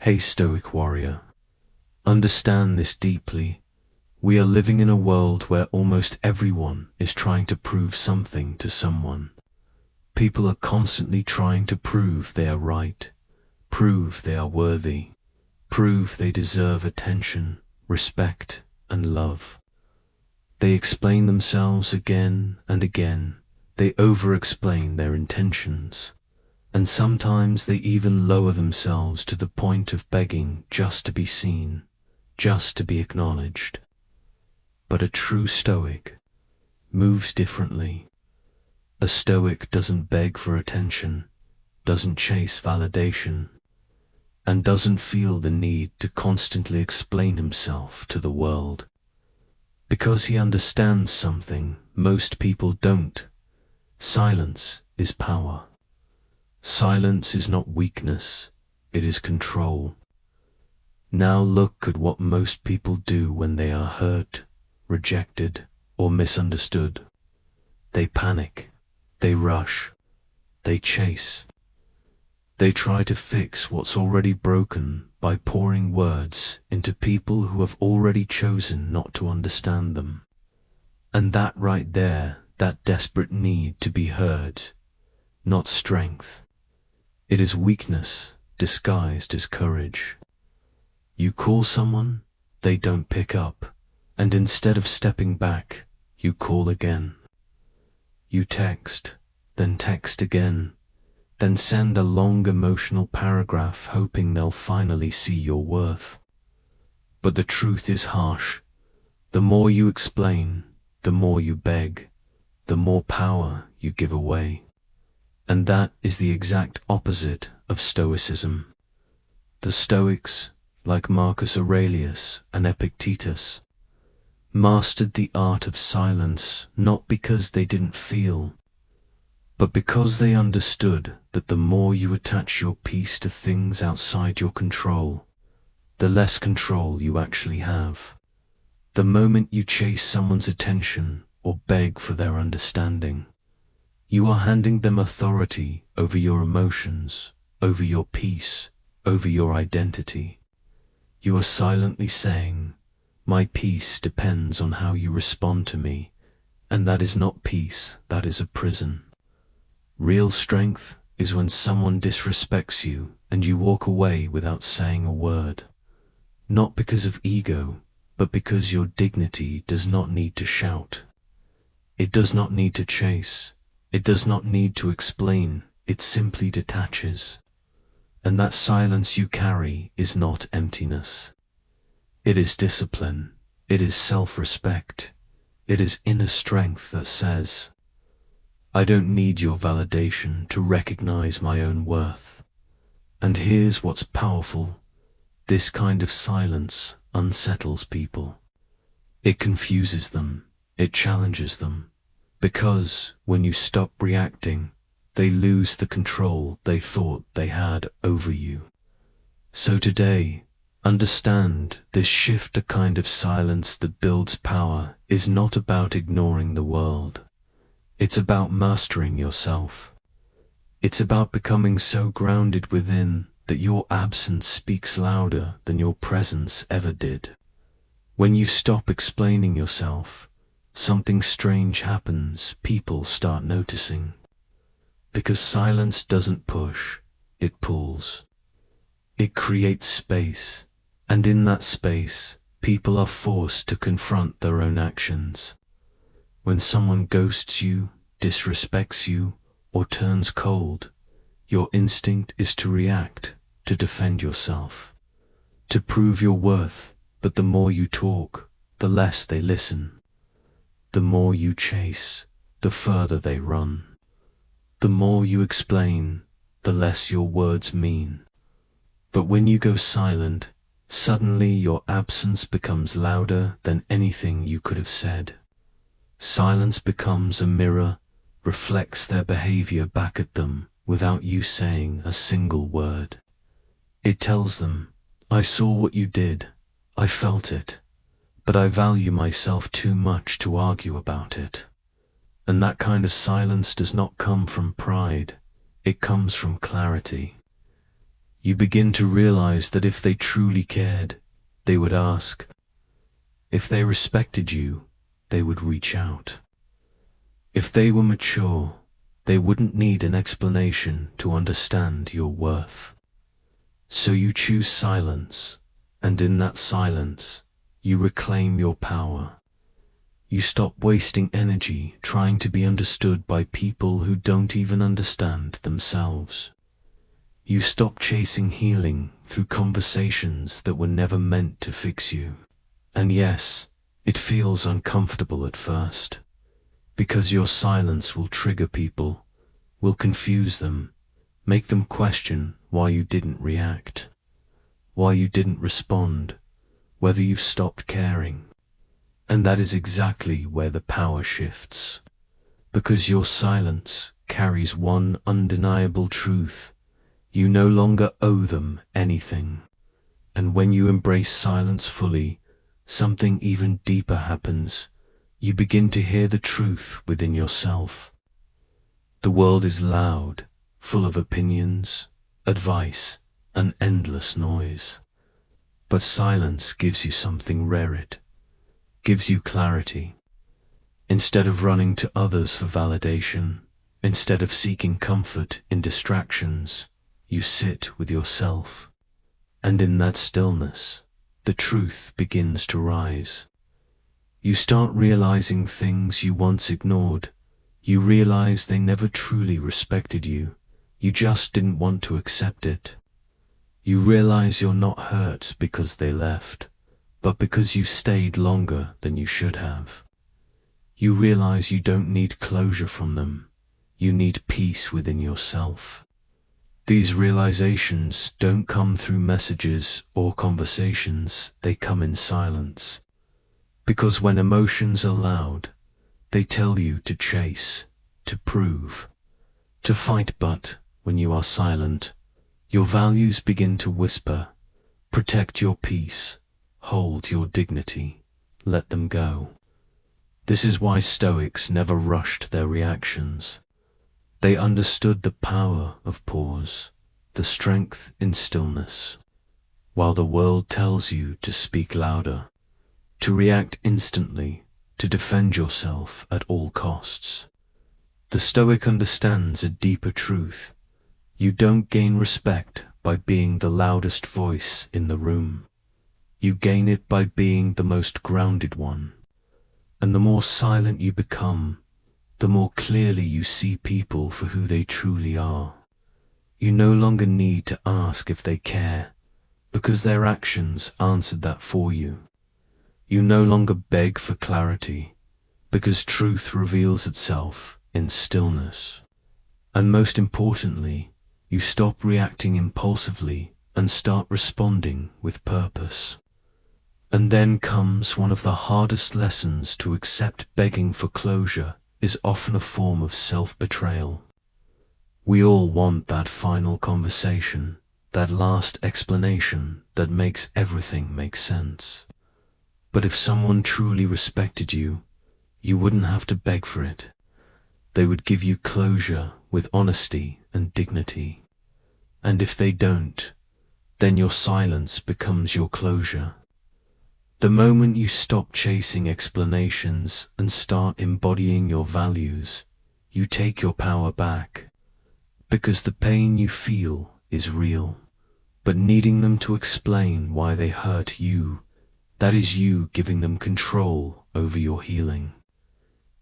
Hey Stoic warrior, understand this deeply. We are living in a world where almost everyone is trying to prove something to someone. People are constantly trying to prove they are right, prove they are worthy, prove they deserve attention, respect, and love. They explain themselves again and again. They over-explain their intentions. And sometimes they even lower themselves to the point of begging just to be seen, just to be acknowledged. But a true Stoic moves differently. A Stoic doesn't beg for attention, doesn't chase validation, and doesn't feel the need to constantly explain himself to the world. Because he understands something most people don't. Silence is power. Silence is not weakness, it is control. Now look at what most people do when they are hurt, rejected, or misunderstood. They panic, they rush, they chase. They try to fix what's already broken by pouring words into people who have already chosen not to understand them. And that right there, that desperate need to be heard, not strength. It is weakness disguised as courage. You call someone, they don't pick up, and instead of stepping back, you call again. You text, then text again, then send a long emotional paragraph hoping they'll finally see your worth. But the truth is harsh. The more you explain, the more you beg, the more power you give away. And that is the exact opposite of Stoicism. The Stoics, like Marcus Aurelius and Epictetus, mastered the art of silence not because they didn't feel, but because they understood that the more you attach your peace to things outside your control, the less control you actually have. The moment you chase someone's attention or beg for their understanding, you are handing them authority over your emotions, over your peace, over your identity. You are silently saying, my peace depends on how you respond to me, and that is not peace, that is a prison. Real strength is when someone disrespects you and you walk away without saying a word. Not because of ego, but because your dignity does not need to shout. It does not need to chase. It does not need to explain, it simply detaches. And that silence you carry is not emptiness. It is discipline, it is self-respect, it is inner strength that says, I don't need your validation to recognize my own worth. And here's what's powerful. This kind of silence unsettles people. It confuses them, it challenges them. Because when you stop reacting, they lose the control they thought they had over you. So today, understand this shift to kind of silence that builds power is not about ignoring the world. It's about mastering yourself. It's about becoming so grounded within that your absence speaks louder than your presence ever did. When you stop explaining yourself, something strange happens. People start noticing. Because silence doesn't push, it pulls. It creates space, and in that space, people are forced to confront their own actions. When someone ghosts you, disrespects you, or turns cold, your instinct is to react, to defend yourself, to prove your worth. But the more you talk, the less they listen. The more you chase, the further they run. The more you explain, the less your words mean. But when you go silent, suddenly your absence becomes louder than anything you could have said. Silence becomes a mirror, reflects their behavior back at them without you saying a single word. It tells them, I saw what you did, I felt it, but I value myself too much to argue about it. And that kind of silence does not come from pride, it comes from clarity. You begin to realize that if they truly cared, they would ask. If they respected you, they would reach out. If they were mature, they wouldn't need an explanation to understand your worth. So you choose silence, and in that silence, you reclaim your power. You stop wasting energy trying to be understood by people who don't even understand themselves. You stop chasing healing through conversations that were never meant to fix you. And yes, it feels uncomfortable at first, because your silence will trigger people, will confuse them, make them question why you didn't react, why you didn't respond, whether you've stopped caring. And that is exactly where the power shifts, because your silence carries one undeniable truth: you no longer owe them anything. And when you embrace silence fully, something even deeper happens. You begin to hear the truth within yourself. The world is loud, full of opinions, advice, and endless noise. But silence gives you something rare. Gives you clarity. Instead of running to others for validation, instead of seeking comfort in distractions, you sit with yourself. And in that stillness, the truth begins to rise. You start realizing things you once ignored. You realize they never truly respected you. You just didn't want to accept it. You realize you're not hurt because they left, but because you stayed longer than you should have. You realize you don't need closure from them. You need peace within yourself. These realizations don't come through messages or conversations, they come in silence. Because when emotions are loud, they tell you to chase, to prove, to fight. But when you are silent, your values begin to whisper: protect your peace, hold your dignity, let them go. This is why Stoics never rushed their reactions. They understood the power of pause, the strength in stillness. While the world tells you to speak louder, to react instantly, to defend yourself at all costs, the Stoic understands a deeper truth. You don't gain respect by being the loudest voice in the room. You gain it by being the most grounded one. And the more silent you become, the more clearly you see people for who they truly are. You no longer need to ask if they care, because their actions answered that for you. You no longer beg for clarity, because truth reveals itself in stillness. And most importantly, you stop reacting impulsively and start responding with purpose. And then comes one of the hardest lessons to accept. Begging for closure is often a form of self-betrayal. We all want that final conversation, that last explanation that makes everything make sense. But if someone truly respected you, you wouldn't have to beg for it. They would give you closure with honesty and dignity. And if they don't, then your silence becomes your closure. The moment you stop chasing explanations and start embodying your values, you take your power back. Because the pain you feel is real, but needing them to explain why they hurt you, that is you giving them control over your healing.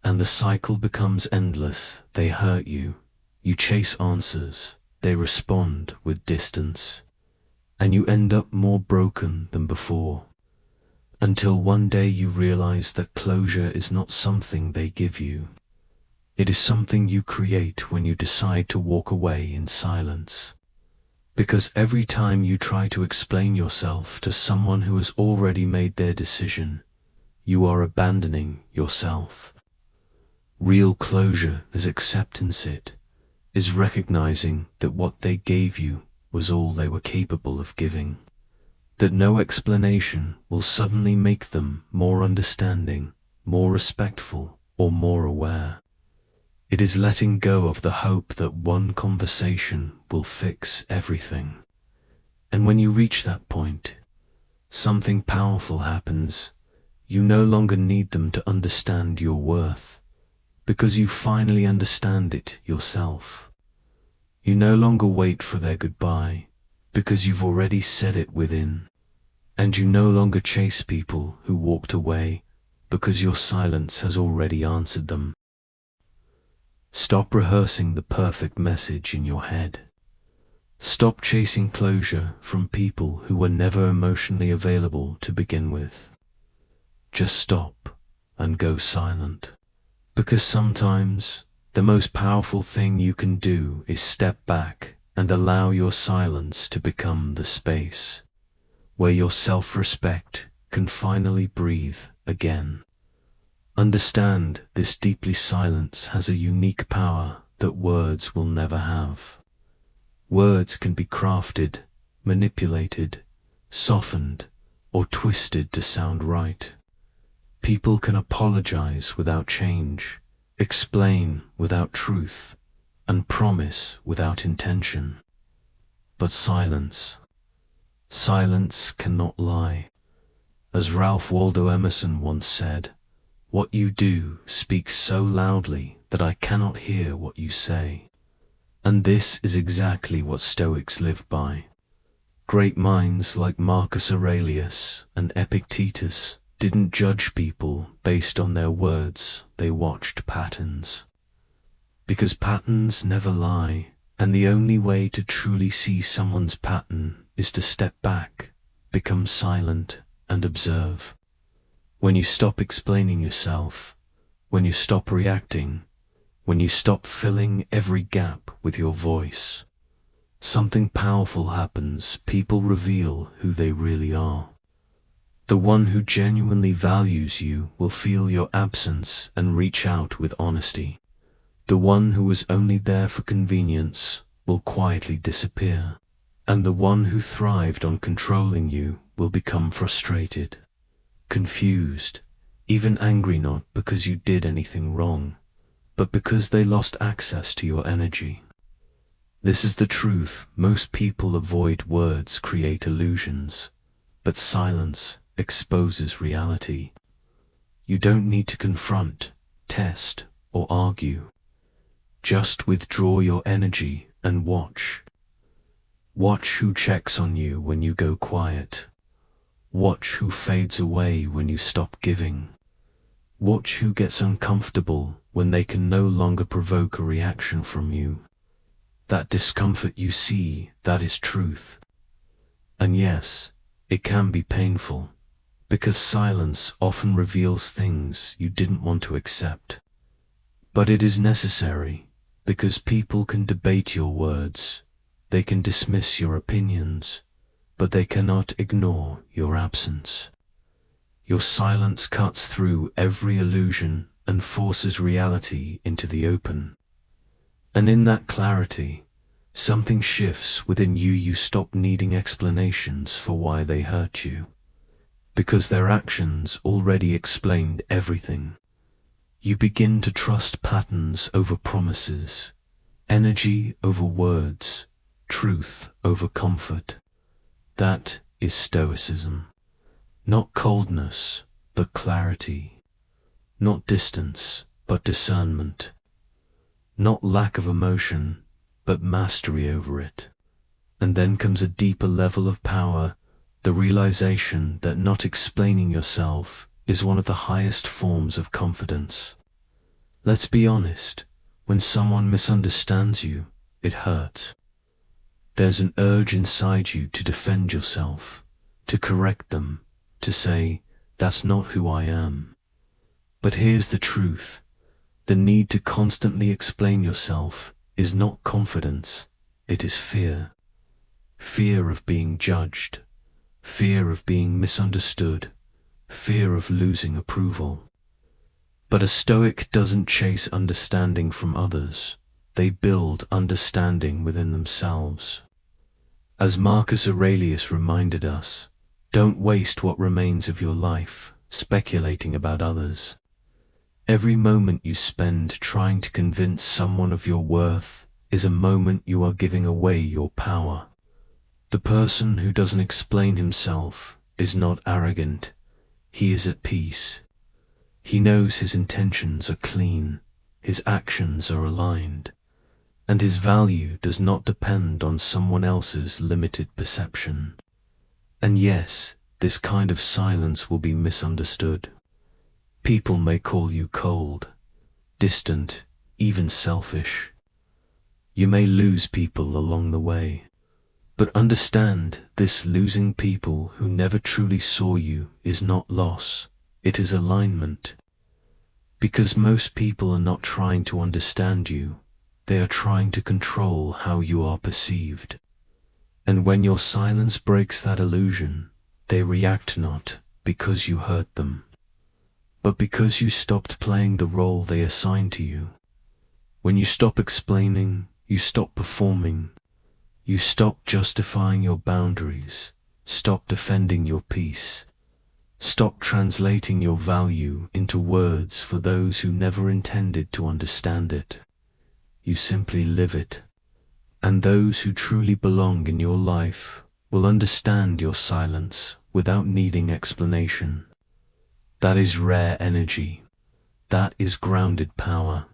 And the cycle becomes endless. They hurt you, you chase answers, they respond with distance, and you end up more broken than before. Until one day you realize that closure is not something they give you. It is something you create when you decide to walk away in silence. Because every time you try to explain yourself to someone who has already made their decision, you are abandoning yourself. Real closure is acceptance. It is recognizing that what they gave you was all they were capable of giving. That no explanation will suddenly make them more understanding, more respectful, or more aware. It is letting go of the hope that one conversation will fix everything. And when you reach that point, something powerful happens. You no longer need them to understand your worth, because you finally understand it yourself. You no longer wait for their goodbye, because you've already said it within. And you no longer chase people who walked away, because your silence has already answered them. Stop rehearsing the perfect message in your head. Stop chasing closure from people who were never emotionally available to begin with. Just stop and go silent. Because sometimes the most powerful thing you can do is step back and allow your silence to become the space where your self-respect can finally breathe again. Understand this deeply. Silence has a unique power that words will never have. Words can be crafted, manipulated, softened, or twisted to sound right. People can apologize without change, explain without truth, and promise without intention. But silence cannot lie. As Ralph Waldo Emerson once said, "What you do speaks so loudly that I cannot hear what you say." And this is exactly what Stoics live by. Great minds like Marcus Aurelius and Epictetus didn't judge people based on their words, they watched patterns. Because patterns never lie, and the only way to truly see someone's pattern is to step back, become silent, and observe. When you stop explaining yourself, when you stop reacting, when you stop filling every gap with your voice, something powerful happens. People reveal who they really are. The one who genuinely values you will feel your absence and reach out with honesty. The one who was only there for convenience will quietly disappear. And the one who thrived on controlling you will become frustrated, confused, even angry, not because you did anything wrong, but because they lost access to your energy. This is the truth. Most people avoid words, create illusions, but silence exposes reality. You don't need to confront, test, or argue. Just withdraw your energy and watch. Watch who checks on you when you go quiet. Watch who fades away when you stop giving. Watch who gets uncomfortable when they can no longer provoke a reaction from you. That discomfort you see, that is truth. And yes, it can be painful, because silence often reveals things you didn't want to accept. But it is necessary, because people can debate your words, they can dismiss your opinions, but they cannot ignore your absence. Your silence cuts through every illusion and forces reality into the open. And in that clarity, something shifts within you. You stop needing explanations for why they hurt you, because their actions already explained everything. You begin to trust patterns over promises, energy over words, truth over comfort. That is Stoicism. Not coldness, but clarity. Not distance, but discernment. Not lack of emotion, but mastery over it. And then comes a deeper level of power, the realization that not explaining yourself is one of the highest forms of confidence. Let's be honest, when someone misunderstands you, it hurts. There's an urge inside you to defend yourself, to correct them, to say, "That's not who I am." But here's the truth. The need to constantly explain yourself is not confidence, it is fear. Fear of being judged, fear of being misunderstood, fear of losing approval. But a Stoic doesn't chase understanding from others. They build understanding within themselves. As Marcus Aurelius reminded us, don't waste what remains of your life speculating about others. Every moment you spend trying to convince someone of your worth is a moment you are giving away your power. The person who doesn't explain himself is not arrogant, he is at peace. He knows his intentions are clean, his actions are aligned, and his value does not depend on someone else's limited perception. And yes, this kind of silence will be misunderstood. People may call you cold, distant, even selfish. You may lose people along the way. But understand, this losing people who never truly saw you is not loss, it is alignment. Because most people are not trying to understand you, they are trying to control how you are perceived. And when your silence breaks that illusion, they react not because you hurt them, but because you stopped playing the role they assigned to you. When you stop explaining, you stop performing, you stop justifying your boundaries, stop defending your peace, stop translating your value into words for those who never intended to understand it. You simply live it. And those who truly belong in your life will understand your silence without needing explanation. That is rare energy. That is grounded power.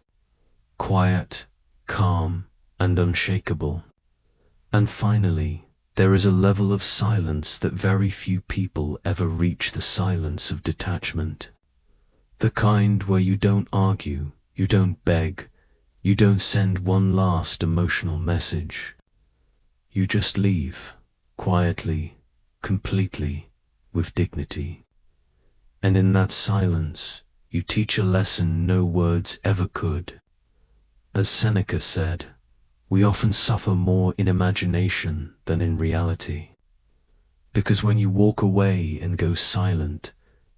Quiet, calm, and unshakable. And finally, there is a level of silence that very few people ever reach, the silence of detachment. The kind where you don't argue, you don't beg, you don't send one last emotional message. You just leave, quietly, completely, with dignity. And in that silence, you teach a lesson no words ever could. As Seneca said, we often suffer more in imagination than in reality. Because when you walk away and go silent,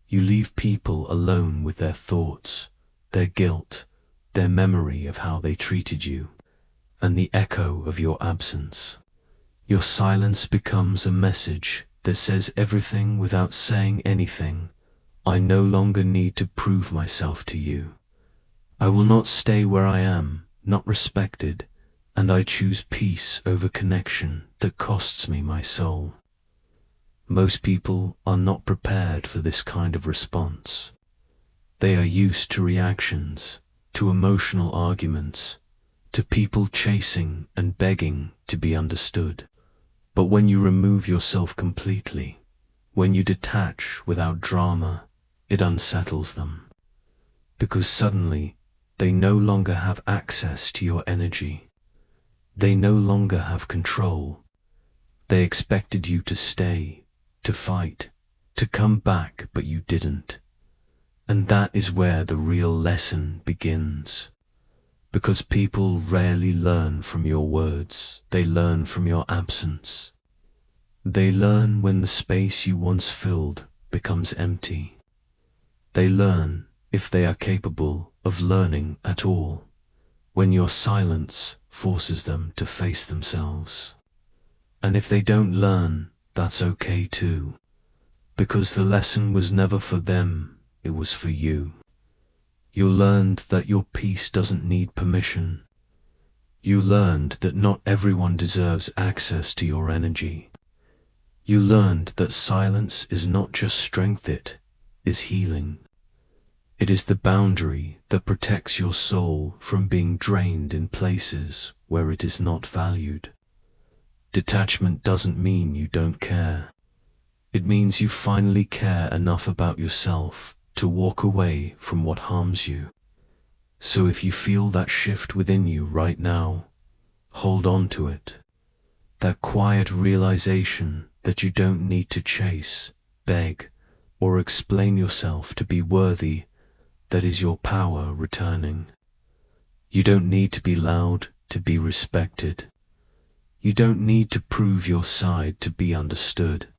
you leave people alone with their thoughts, their guilt, their memory of how they treated you, and the echo of your absence. Your silence becomes a message that says everything without saying anything. I no longer need to prove myself to you. I will not stay where I am, not respected, and I choose peace over connection that costs me my soul. Most people are not prepared for this kind of response. They are used to reactions, to emotional arguments, to people chasing and begging to be understood. But when you remove yourself completely, when you detach without drama, it unsettles them. Because suddenly, they no longer have access to your energy. They no longer have control. They expected you to stay, to fight, to come back, but you didn't. And that is where the real lesson begins. Because people rarely learn from your words, they learn from your absence. They learn when the space you once filled becomes empty. They learn, if they are capable of learning at all, when your silence forces them to face themselves. And if they don't learn, that's okay too, because the lesson was never for them, it was for you. You learned that your peace doesn't need permission. You learned that not everyone deserves access to your energy. You learned that silence is not just strength, it is healing. It is the boundary that protects your soul from being drained in places where it is not valued. Detachment doesn't mean you don't care. It means you finally care enough about yourself to walk away from what harms you. So if you feel that shift within you right now, hold on to it. That quiet realization that you don't need to chase, beg, or explain yourself to be worthy. That is your power returning. You don't need to be loud to be respected. You don't need to prove your side to be understood.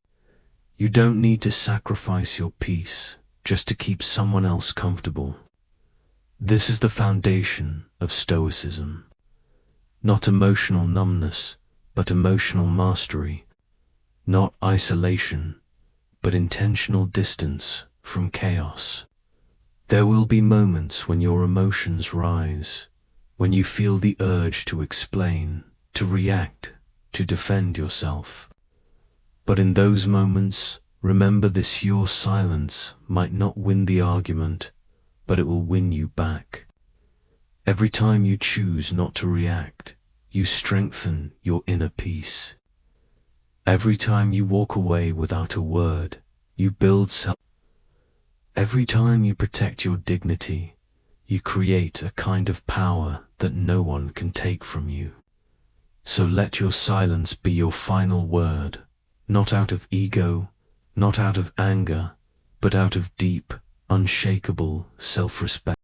You don't need to sacrifice your peace just to keep someone else comfortable. This is the foundation of Stoicism. Not emotional numbness, but emotional mastery. Not isolation, but intentional distance from chaos. There will be moments when your emotions rise, when you feel the urge to explain, to react, to defend yourself. But in those moments, remember this: your silence might not win the argument, but it will win you back. Every time you choose not to react, you strengthen your inner peace. Every time you walk away without a word, you build self. Every time you protect your dignity, you create a kind of power that no one can take from you. So let your silence be your final word, not out of ego, not out of anger, but out of deep, unshakable self-respect.